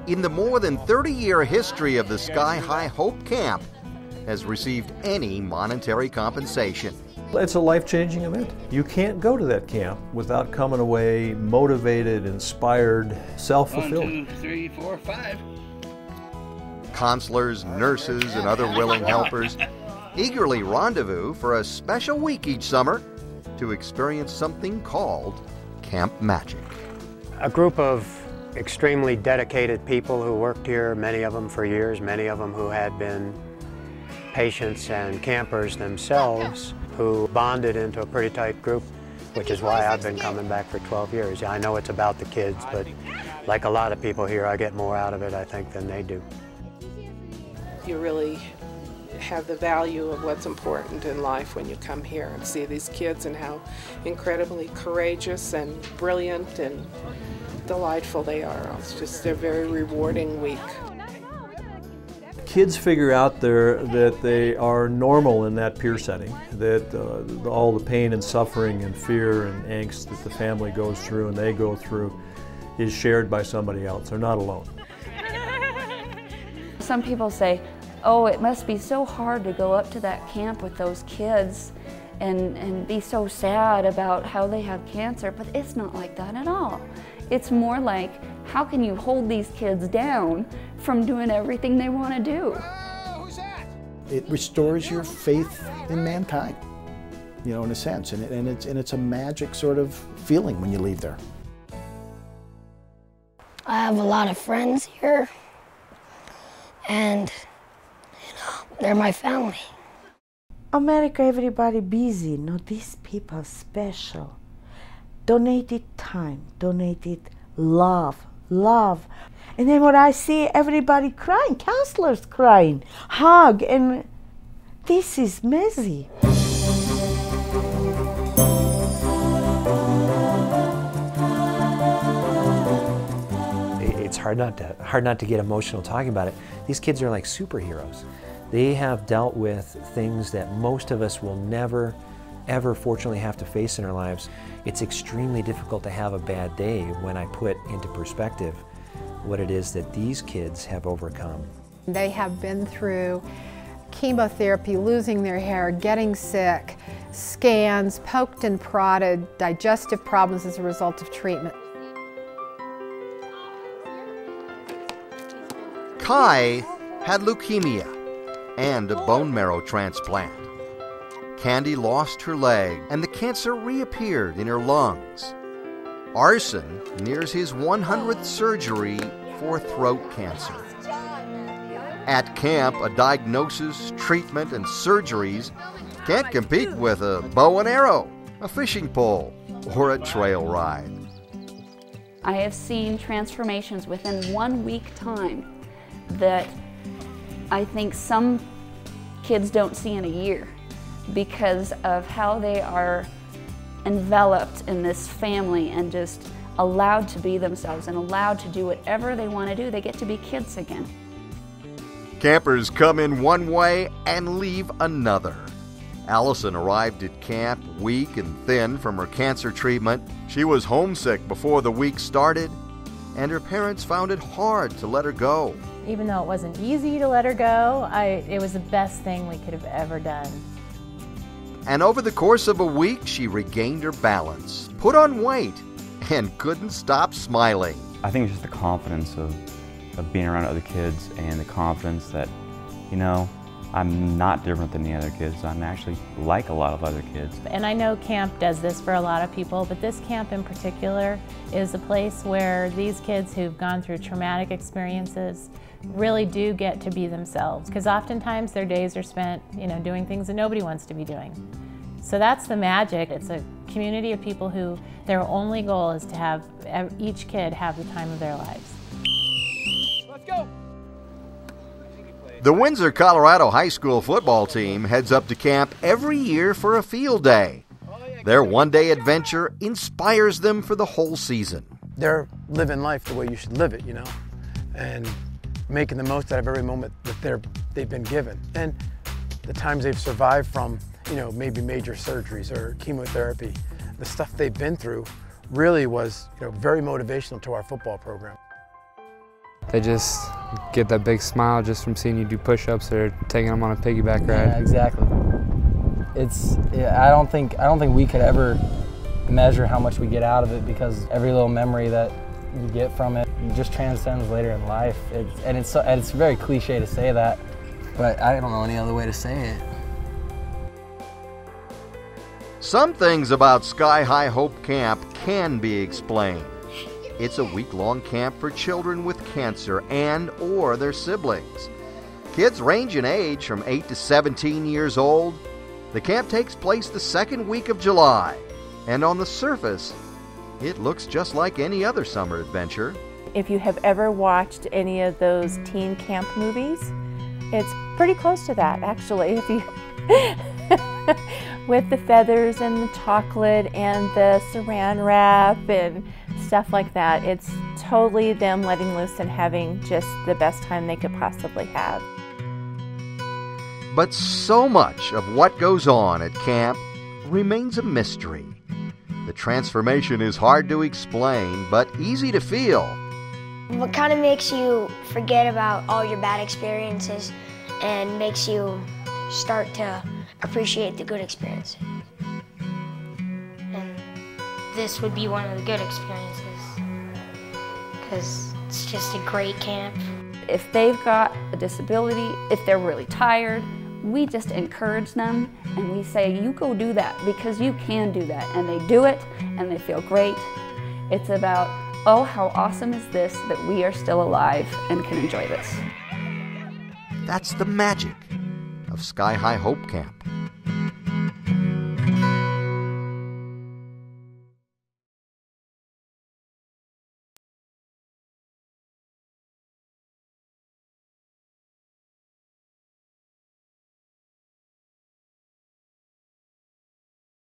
in the more than 30-year history of the Sky High Hope Camp, has received any monetary compensation. It's a life-changing event. You can't go to that camp without coming away motivated, inspired, self-fulfilled. 1, 2, 3, 4, 5. Counselors, nurses, and other willing helpers eagerly rendezvous for a special week each summer to experience something called Camp Magic. A group of extremely dedicated people who worked here, many of them for years, many of them who had been patients and campers themselves, who bonded into a pretty tight group, which is why I've been coming back for 12 years. I know it's about the kids, but like a lot of people here, I get more out of it, I think, than they do. You really have the value of what's important in life when you come here and see these kids and how incredibly courageous and brilliant and delightful they are. It's just a very rewarding week. Kids figure out that they are normal in that peer setting, that all the pain and suffering and fear and angst that the family goes through and they go through is shared by somebody else. They're not alone. Some people say, oh, it must be so hard to go up to that camp with those kids and be so sad about how they have cancer, but it's not like that at all. It's more like, how can you hold these kids down from doing everything they want to do? It restores your faith in mankind, you know, in a sense, and it's a magic sort of feeling when you leave there. I have a lot of friends here, and they're my family. America, everybody busy. No, these people special. Donated time, donated love. And then when I see everybody crying, counselors crying, hug, and this is messy. It's hard not to get emotional talking about it. These kids are like superheroes. They have dealt with things that most of us will never, ever fortunately have to face in our lives. It's extremely difficult to have a bad day when I put into perspective what it is that these kids have overcome. They have been through chemotherapy, losing their hair, getting sick, scans, poked and prodded, digestive problems as a result of treatment. Kai had leukemia and a bone marrow transplant. Candy lost her leg and the cancer reappeared in her lungs. Arson nears his 100th surgery for throat cancer. At camp, a diagnosis, treatment, and surgeries can't compete with a bow and arrow, a fishing pole, or a trail ride. I have seen transformations within 1 week time that I think some kids don't see in a year because of how they are enveloped in this family and just allowed to be themselves and allowed to do whatever they want to do. They get to be kids again. Campers come in one way and leave another. Allison arrived at camp weak and thin from her cancer treatment. She was homesick before the week started, and her parents found it hard to let her go. Even though it wasn't easy to let her go, it was the best thing we could have ever done. And over the course of a week, she regained her balance, put on weight, and couldn't stop smiling. I think it's just the confidence of being around other kids and the confidence that, you know, I'm not different than the other kids. I'm actually like a lot of other kids. And I know camp does this for a lot of people, but this camp in particular is a place where these kids who've gone through traumatic experiences really do get to be themselves, because oftentimes their days are spent, you know, doing things that nobody wants to be doing. So that's the magic. It's a community of people who their only goal is to have each kid have the time of their lives. Let's go. The Windsor, Colorado high school football team heads up to camp every year for a field day. Their one-day adventure inspires them for the whole season. They're living life the way you should live it, you know, and making the most out of every moment that they've been given. And the times they've survived from, you know, maybe major surgeries or chemotherapy, the stuff they've been through really was, you know, very motivational to our football program. They just get that big smile just from seeing you do push-ups or taking them on a piggyback ride. Yeah, exactly. I don't think we could ever measure how much we get out of it, because every little memory that you get from it just transcends later in life. It's very cliche to say that, but I don't know any other way to say it. Some things about Sky High Hope Camp can be explained. It's a week-long camp for children with cancer and or their siblings. Kids range in age from 8 to 17 years old. The camp takes place the second week of July, and on the surface, it looks just like any other summer adventure. If you have ever watched any of those teen camp movies, it's pretty close to that, actually. If you with the feathers and the chocolate and the saran wrap and stuff like that, it's totally them letting loose and having just the best time they could possibly have. But so much of what goes on at camp remains a mystery. The transformation is hard to explain, but easy to feel. What kind of makes you forget about all your bad experiences and makes you start to appreciate the good experiences. And this would be one of the good experiences, because it's just a great camp. If they've got a disability, if they're really tired, we just encourage them and we say, you go do that because you can do that. And they do it and they feel great. It's about, oh, how awesome is this that we are still alive and can enjoy this. That's the magic of Sky High Hope Camp.